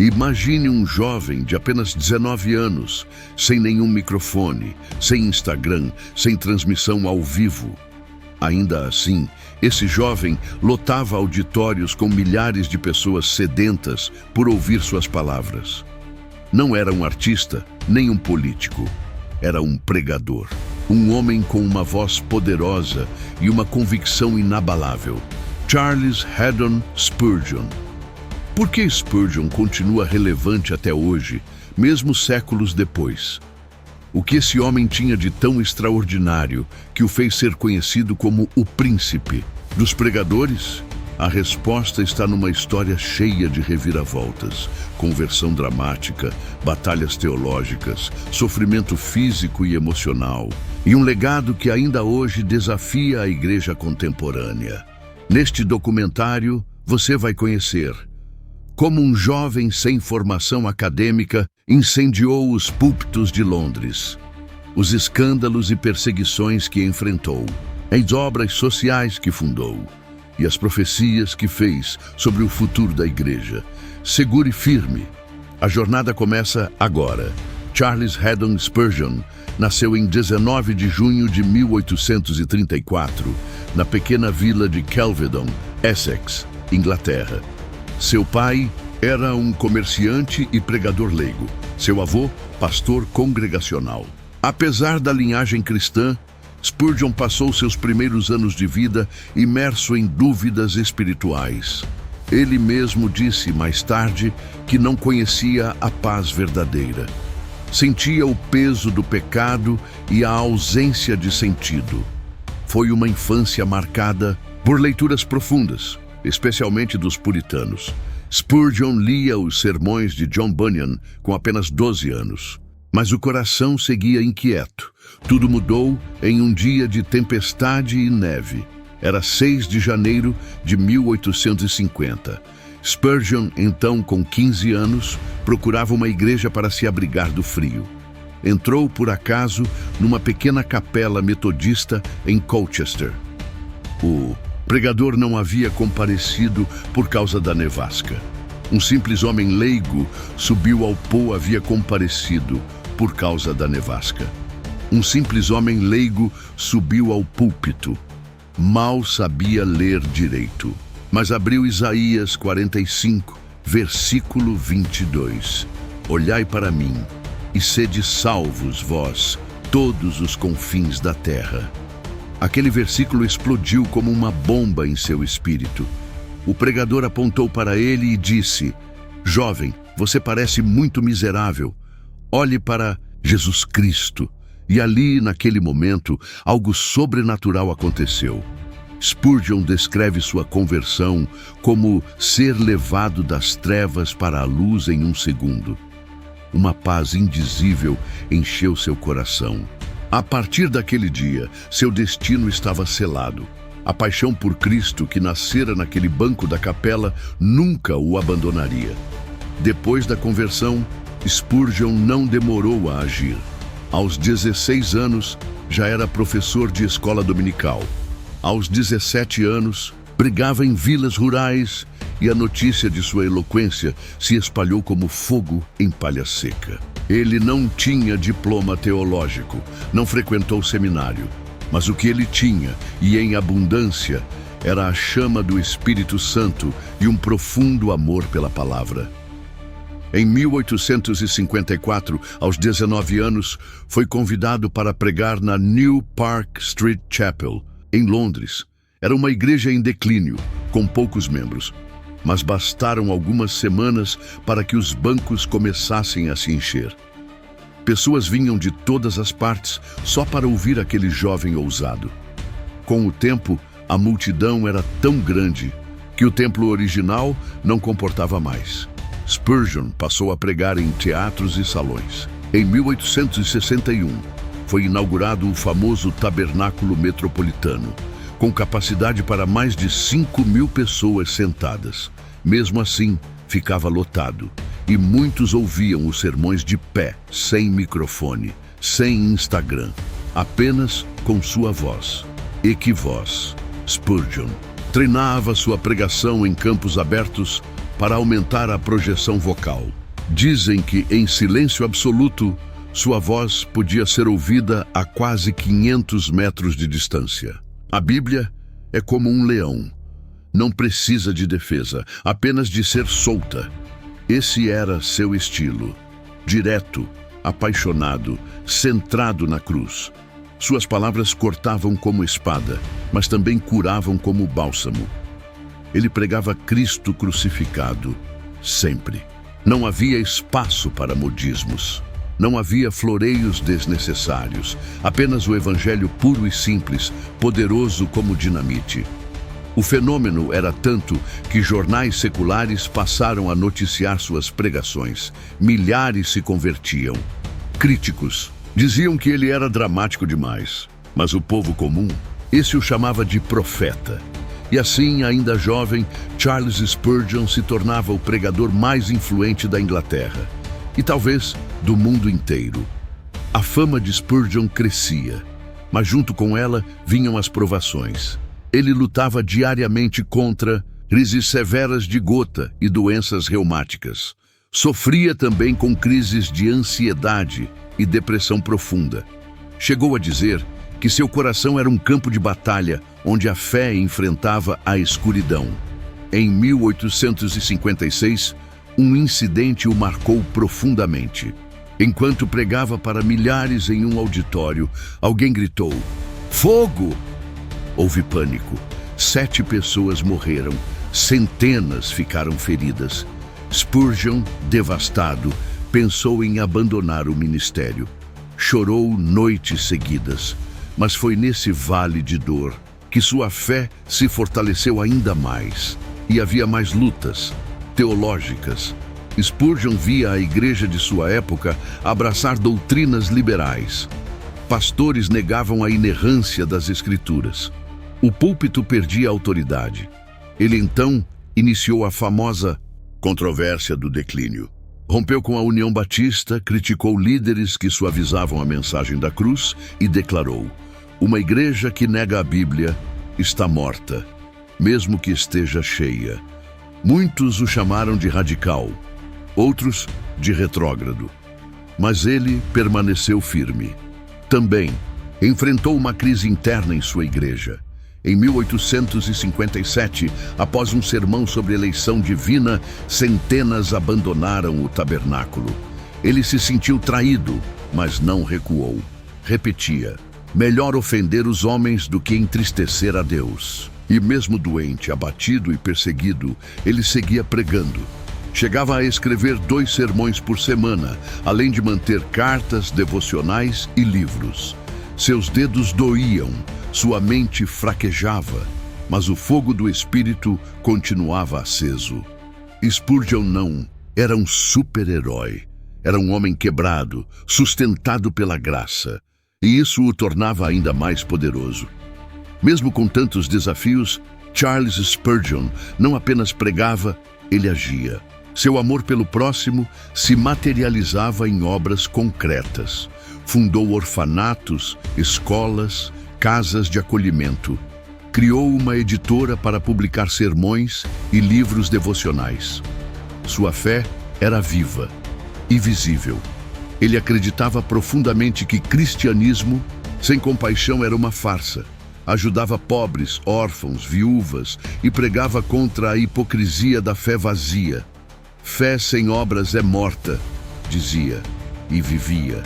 Imagine um jovem de apenas 19 anos, sem nenhum microfone, sem Instagram, sem transmissão ao vivo. Ainda assim, esse jovem lotava auditórios com milhares de pessoas sedentas por ouvir suas palavras. Não era um artista, nem um político. Era um pregador. Um homem com uma voz poderosa e uma convicção inabalável. Charles Haddon Spurgeon. Por que Spurgeon continua relevante até hoje, mesmo séculos depois? O que esse homem tinha de tão extraordinário que o fez ser conhecido como o príncipe dos pregadores? A resposta está numa história cheia de reviravoltas, conversão dramática, batalhas teológicas, sofrimento físico e emocional, e um legado que ainda hoje desafia a igreja contemporânea. Neste documentário, você vai conhecer como um jovem sem formação acadêmica incendiou os púlpitos de Londres, os escândalos e perseguições que enfrentou, as obras sociais que fundou e as profecias que fez sobre o futuro da igreja. Segure firme. A jornada começa agora. Charles Haddon Spurgeon nasceu em 19 de junho de 1834, na pequena vila de Kelvedon, Essex, Inglaterra. Seu pai era um comerciante e pregador leigo. Seu avô, pastor congregacional. Apesar da linhagem cristã, Spurgeon passou seus primeiros anos de vida imerso em dúvidas espirituais. Ele mesmo disse mais tarde que não conhecia a paz verdadeira. Sentia o peso do pecado e a ausência de sentido. Foi uma infância marcada por leituras profundas, especialmente dos puritanos. Spurgeon lia os sermões de John Bunyan com apenas 12 anos. Mas o coração seguia inquieto. Tudo mudou em um dia de tempestade e neve. Era 6 de janeiro de 1850. Spurgeon, então com 15 anos, procurava uma igreja para se abrigar do frio. Entrou, por acaso, numa pequena capela metodista em Colchester. O pregador não havia comparecido por causa da nevasca. Um simples homem leigo subiu ao pô havia comparecido por causa da nevasca. Um simples homem leigo subiu ao púlpito. Mal sabia ler direito, mas abriu Isaías 45, versículo 22. Olhai para mim, e sede salvos vós, todos os confins da terra. Aquele versículo explodiu como uma bomba em seu espírito. O pregador apontou para ele e disse: Jovem, você parece muito miserável. Olhe para Jesus Cristo. E ali, naquele momento, algo sobrenatural aconteceu. Spurgeon descreve sua conversão como ser levado das trevas para a luz em um segundo. Uma paz indizível encheu seu coração. A partir daquele dia, seu destino estava selado. A paixão por Cristo que nascera naquele banco da capela nunca o abandonaria. Depois da conversão, Spurgeon não demorou a agir. Aos 16 anos, já era professor de escola dominical. Aos 17 anos, pregava em vilas rurais e a notícia de sua eloquência se espalhou como fogo em palha seca. Ele não tinha diploma teológico, não frequentou seminário, mas o que ele tinha, e em abundância, era a chama do Espírito Santo e um profundo amor pela palavra. Em 1854, aos 19 anos, foi convidado para pregar na New Park Street Chapel, em Londres. Era uma igreja em declínio, com poucos membros, mas bastaram algumas semanas para que os bancos começassem a se encher. Pessoas vinham de todas as partes só para ouvir aquele jovem ousado. Com o tempo, a multidão era tão grande que o templo original não comportava mais. Spurgeon passou a pregar em teatros e salões. Em 1861, foi inaugurado o famoso Tabernáculo Metropolitano, com capacidade para mais de 5.000 pessoas sentadas. Mesmo assim, ficava lotado, e muitos ouviam os sermões de pé, sem microfone, sem Instagram, apenas com sua voz. E que voz! Spurgeon treinava sua pregação em campos abertos para aumentar a projeção vocal. Dizem que, em silêncio absoluto, sua voz podia ser ouvida a quase 500 metros de distância. A Bíblia é como um leão. Não precisa de defesa, apenas de ser solta. Esse era seu estilo. Direto, apaixonado, centrado na cruz. Suas palavras cortavam como espada, mas também curavam como bálsamo. Ele pregava Cristo crucificado, sempre. Não havia espaço para modismos. Não havia floreios desnecessários, apenas o evangelho puro e simples, poderoso como dinamite. O fenômeno era tanto que jornais seculares passaram a noticiar suas pregações. Milhares se convertiam. Críticos diziam que ele era dramático demais, mas o povo comum, esse o chamava de profeta. E assim, ainda jovem, Charles Spurgeon se tornava o pregador mais influente da Inglaterra e talvez do mundo inteiro. A fama de Spurgeon crescia, mas junto com ela vinham as provações. Ele lutava diariamente contra crises severas de gota e doenças reumáticas. Sofria também com crises de ansiedade e depressão profunda. Chegou a dizer que seu coração era um campo de batalha onde a fé enfrentava a escuridão. Em 1856, um incidente o marcou profundamente. Enquanto pregava para milhares em um auditório, alguém gritou: "Fogo!" Houve pânico. 7 pessoas morreram, centenas ficaram feridas. Spurgeon, devastado, pensou em abandonar o ministério. Chorou noites seguidas, mas foi nesse vale de dor que sua fé se fortaleceu ainda mais. E havia mais lutas teológicas. Spurgeon via a igreja de sua época abraçar doutrinas liberais. Pastores negavam a inerrância das Escrituras. O púlpito perdia a autoridade. Ele então iniciou a famosa controvérsia do declínio. Rompeu com a União Batista, criticou líderes que suavizavam a mensagem da cruz e declarou: "Uma igreja que nega a Bíblia está morta, mesmo que esteja cheia." Muitos o chamaram de radical, outros de retrógrado. Mas ele permaneceu firme. Também enfrentou uma crise interna em sua igreja. Em 1857, após um sermão sobre eleição divina, centenas abandonaram o tabernáculo. Ele se sentiu traído, mas não recuou. Repetia: "Melhor ofender os homens do que entristecer a Deus." E mesmo doente, abatido e perseguido, ele seguia pregando. Chegava a escrever 2 sermões por semana, além de manter cartas, devocionais e livros. Seus dedos doíam, sua mente fraquejava, mas o fogo do Espírito continuava aceso. Spurgeon não era um super-herói. Era um homem quebrado, sustentado pela graça. E isso o tornava ainda mais poderoso. Mesmo com tantos desafios, Charles Spurgeon não apenas pregava, ele agia. Seu amor pelo próximo se materializava em obras concretas. Fundou orfanatos, escolas, casas de acolhimento. Criou uma editora para publicar sermões e livros devocionais. Sua fé era viva e visível. Ele acreditava profundamente que cristianismo sem compaixão era uma farsa. Ajudava pobres, órfãos, viúvas e pregava contra a hipocrisia da fé vazia. "Fé sem obras é morta", dizia, e vivia.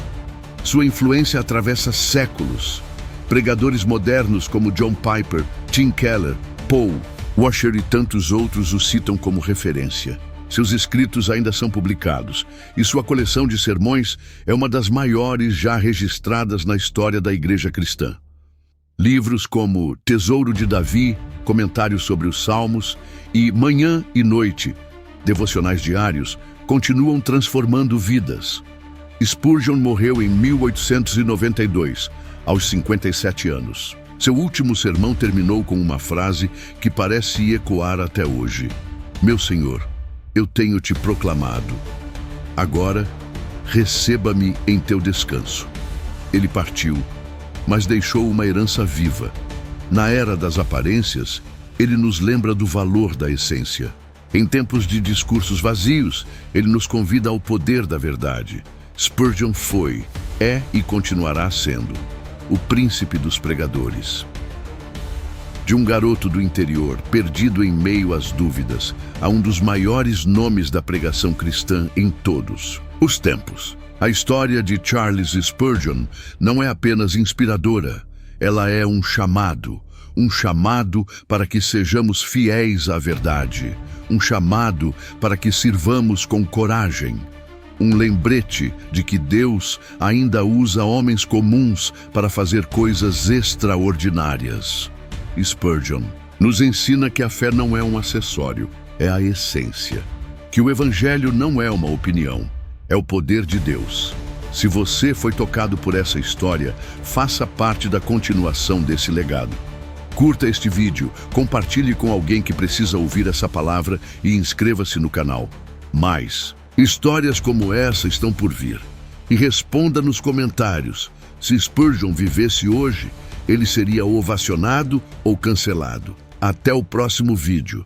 Sua influência atravessa séculos. Pregadores modernos como John Piper, Tim Keller, Paul Washer e tantos outros o citam como referência. Seus escritos ainda são publicados, e sua coleção de sermões é uma das maiores já registradas na história da Igreja Cristã. Livros como Tesouro de Davi, Comentários sobre os Salmos e Manhã e Noite, devocionais diários, continuam transformando vidas. Spurgeon morreu em 1892, aos 57 anos. Seu último sermão terminou com uma frase que parece ecoar até hoje: "Meu Senhor, eu tenho te proclamado. Agora, receba-me em teu descanso." Ele partiu, mas deixou uma herança viva. Na era das aparências, ele nos lembra do valor da essência. Em tempos de discursos vazios, ele nos convida ao poder da verdade. Spurgeon foi, é e continuará sendo o príncipe dos pregadores. De um garoto do interior, perdido em meio às dúvidas, a um dos maiores nomes da pregação cristã em todos os tempos. A história de Charles Spurgeon não é apenas inspiradora, ela é um chamado para que sejamos fiéis à verdade, um chamado para que sirvamos com coragem, um lembrete de que Deus ainda usa homens comuns para fazer coisas extraordinárias. Spurgeon nos ensina que a fé não é um acessório, é a essência. Que o Evangelho não é uma opinião, é o poder de Deus. Se você foi tocado por essa história, faça parte da continuação desse legado. Curta este vídeo, compartilhe com alguém que precisa ouvir essa palavra e inscreva-se no canal. Mais histórias como essa estão por vir. E responda nos comentários: se Spurgeon vivesse hoje, ele seria ovacionado ou cancelado. Até o próximo vídeo.